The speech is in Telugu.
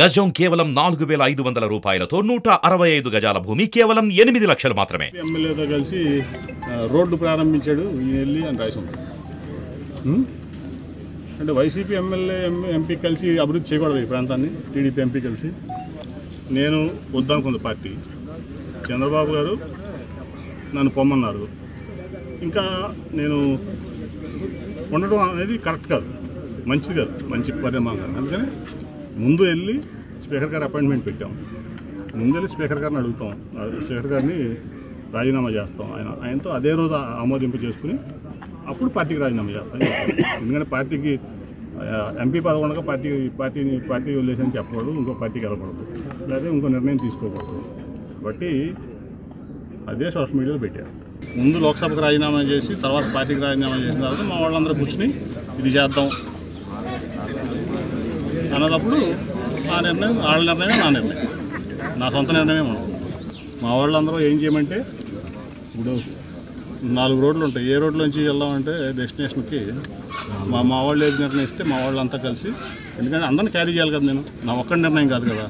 గజం కేవలం 4,500 రూపాయలతో 165 గజాల భూమి కేవలం 8 లక్షలు మాత్రమే. ఎమ్మెల్యేతో కలిసి రోడ్డు ప్రారంభించాడు ఈయన వెళ్ళి అని రాసి ఉంది. అంటే వైసీపీ ఎమ్మెల్యే ఎంపీ కలిసి అభివృద్ధి చేయకూడదు ఈ ప్రాంతాన్ని. టీడీపీ ఎంపీ కలిసి నేను వద్దనుకుంది పార్టీ. చంద్రబాబు గారు నన్ను పొమ్మన్నారు. ఇంకా నేను ఉండడం అనేది కరెక్ట్ కాదు, మంచిది కాదు, మంచి పరిణామం కాదు. అందుకని ముందు వెళ్ళి స్పీకర్ గారు అపాయింట్మెంట్ పెట్టాం. ముందు వెళ్ళి స్పీకర్ గారిని అడుగుతాం, స్పీకర్ గారిని రాజీనామా చేస్తాం. ఆయనతో అదే రోజు ఆమోదింపు చేసుకుని అప్పుడు పార్టీకి రాజీనామా చేస్తాం. ఎందుకంటే పార్టీకి ఎంపీ పదవి ఉండగా పార్టీ వదిలేసని చెప్పకూడదు, ఇంకో పార్టీకి వెళ్ళకూడదు, లేదా ఇంకో నిర్ణయం తీసుకోకూడదు. కాబట్టి అదే సోషల్ మీడియాలో పెట్టారు. ముందు లోక్సభకు రాజీనామా చేసి తర్వాత పార్టీకి రాజీనామా చేసిన తర్వాత మా వాళ్ళందరూ కూర్చుని ఇది చేద్దాం అన్నదప్పుడు ఆ నిర్ణయం వాళ్ళ నిర్ణయం, నా నిర్ణయం, నా సొంత నిర్ణయం ఉండదు. మా వాళ్ళందరూ ఏం చేయమంటే ఇప్పుడు 4 రోడ్లు ఉంటాయి. ఏ రోడ్లోంచి వెళ్దామంటే డెస్టినేషన్కి మా వాళ్ళు ఏది నిర్ణయిస్తే మా వాళ్ళంతా కలిసి, ఎందుకంటే అందరిని క్యారీ చేయాలి కదా, నేను నా ఒక్కడి నిర్ణయం కాదు కదా.